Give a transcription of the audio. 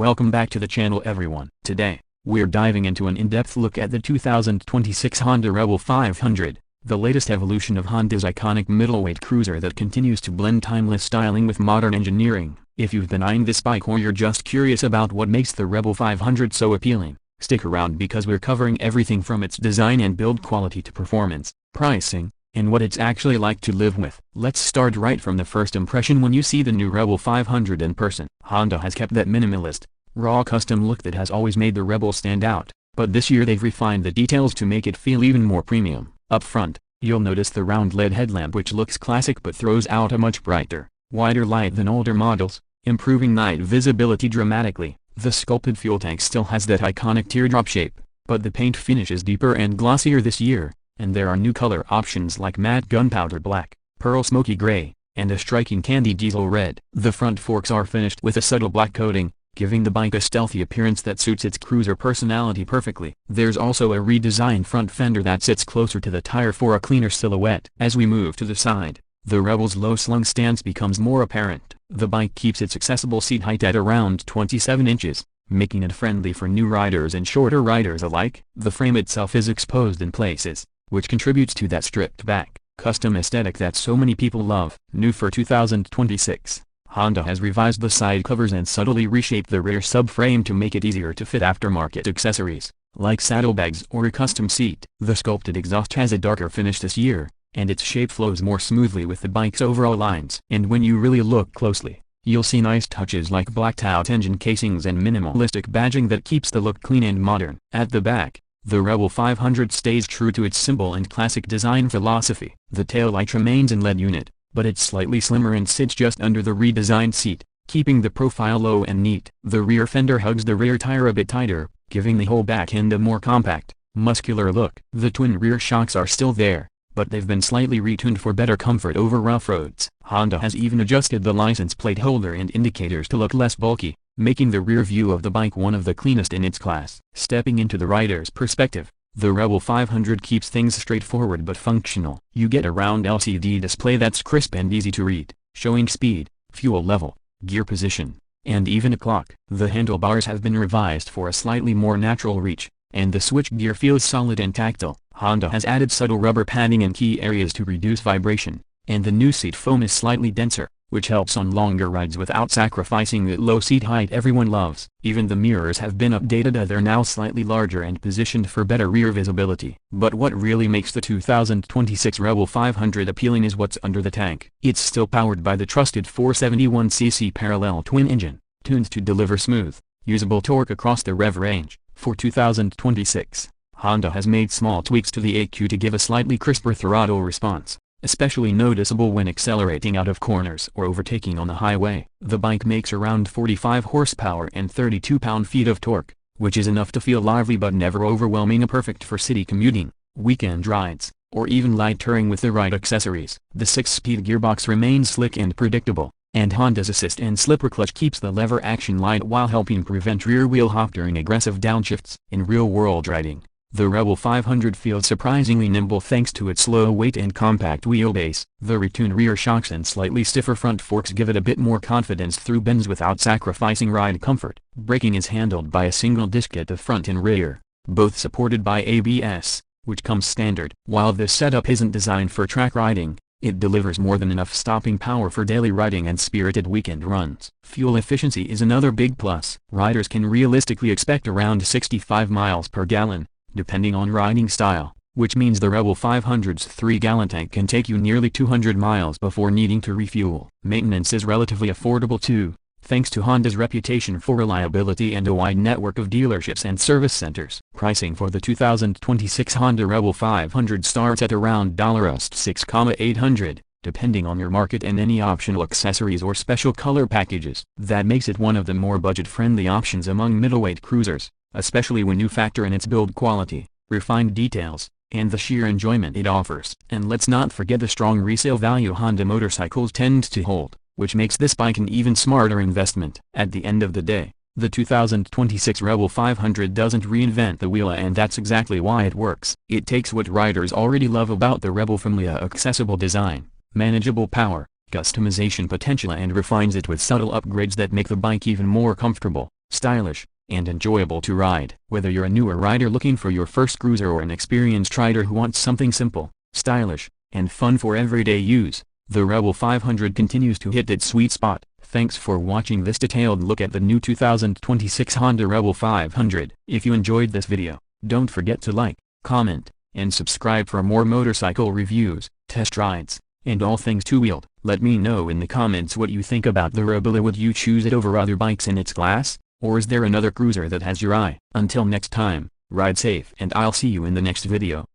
Welcome back to the channel everyone. Today, we're diving into an in-depth look at the 2026 Honda Rebel 500, the latest evolution of Honda's iconic middleweight cruiser that continues to blend timeless styling with modern engineering. If you've been eyeing this bike or you're just curious about what makes the Rebel 500 so appealing, stick around because we're covering everything from its design and build quality to performance, pricing, and what it's actually like to live with. Let's start right from the first impression when you see the new Rebel 500 in person. Honda has kept that minimalist, raw custom look that has always made the Rebel stand out, but this year they've refined the details to make it feel even more premium. Up front, you'll notice the round LED headlamp which looks classic but throws out a much brighter, wider light than older models, improving night visibility dramatically. The sculpted fuel tank still has that iconic teardrop shape, but the paint finish is deeper and glossier this year, and there are new color options like matte gunpowder black, pearl smoky gray, and a striking candy diesel red. The front forks are finished with a subtle black coating, giving the bike a stealthy appearance that suits its cruiser personality perfectly. There's also a redesigned front fender that sits closer to the tire for a cleaner silhouette. As we move to the side, the Rebel's low-slung stance becomes more apparent. The bike keeps its accessible seat height at around 27 inches, making it friendly for new riders and shorter riders alike. The frame itself is exposed in places, which contributes to that stripped-back, custom aesthetic that so many people love. New for 2026, Honda has revised the side covers and subtly reshaped the rear subframe to make it easier to fit aftermarket accessories, like saddlebags or a custom seat. The sculpted exhaust has a darker finish this year, and its shape flows more smoothly with the bike's overall lines. And when you really look closely, you'll see nice touches like blacked-out engine casings and minimalistic badging that keeps the look clean and modern. At the back, the Rebel 500 stays true to its simple and classic design philosophy. The taillight remains in LED unit, but it's slightly slimmer and sits just under the redesigned seat, keeping the profile low and neat. The rear fender hugs the rear tire a bit tighter, giving the whole back end a more compact, muscular look. The twin rear shocks are still there, but they've been slightly retuned for better comfort over rough roads. Honda has even adjusted the license plate holder and indicators to look less bulky, making the rear view of the bike one of the cleanest in its class. Stepping into the rider's perspective, the Rebel 500 keeps things straightforward but functional. You get a round LCD display that's crisp and easy to read, showing speed, fuel level, gear position, and even a clock. The handlebars have been revised for a slightly more natural reach, and the switch gear feels solid and tactile. Honda has added subtle rubber padding in key areas to reduce vibration, and the new seat foam is slightly denser, which helps on longer rides without sacrificing that low seat height everyone loves. Even the mirrors have been updated as they're now slightly larger and positioned for better rear visibility. But what really makes the 2026 Rebel 500 appealing is what's under the tank. It's still powered by the trusted 471cc parallel twin engine, tuned to deliver smooth, usable torque across the rev range. For 2026, Honda has made small tweaks to the ECU to give a slightly crisper throttle response, especially noticeable when accelerating out of corners or overtaking on the highway. The bike makes around 45 horsepower and 32 pound-feet of torque, which is enough to feel lively but never overwhelming, perfect for city commuting, weekend rides, or even light touring with the right accessories. The 6-speed gearbox remains slick and predictable, and Honda's assist and slipper clutch keeps the lever action light while helping prevent rear wheel hop during aggressive downshifts. In real-world riding, the Rebel 500 feels surprisingly nimble thanks to its low weight and compact wheelbase. The retuned rear shocks and slightly stiffer front forks give it a bit more confidence through bends without sacrificing ride comfort. Braking is handled by a single disc at the front and rear, both supported by ABS, which comes standard. While this setup isn't designed for track riding, it delivers more than enough stopping power for daily riding and spirited weekend runs. Fuel efficiency is another big plus. Riders can realistically expect around 65 miles per gallon, depending on riding style, which means the Rebel 500's 3-gallon tank can take you nearly 200 miles before needing to refuel. Maintenance is relatively affordable too, thanks to Honda's reputation for reliability and a wide network of dealerships and service centers. Pricing for the 2026 Honda Rebel 500 starts at around $6,800, depending on your market and any optional accessories or special color packages. That makes it one of the more budget-friendly options among middleweight cruisers, especially when you factor in its build quality, refined details, and the sheer enjoyment it offers. And let's not forget the strong resale value Honda motorcycles tend to hold, which makes this bike an even smarter investment. At the end of the day, the 2026 Rebel 500 doesn't reinvent the wheel, and that's exactly why it works. It takes what riders already love about the Rebel, familiar accessible design, manageable power, customization potential, and refines it with subtle upgrades that make the bike even more comfortable, stylish, and enjoyable to ride. Whether you're a newer rider looking for your first cruiser or an experienced rider who wants something simple, stylish, and fun for everyday use, the Rebel 500 continues to hit its sweet spot. Thanks for watching this detailed look at the new 2026 Honda Rebel 500. If you enjoyed this video, don't forget to like, comment, and subscribe for more motorcycle reviews, test rides, and all things two-wheeled. Let me know in the comments what you think about the Rebel. Would you choose it over other bikes in its class, or is there another cruiser that has your eye? Until next time, ride safe and I'll see you in the next video.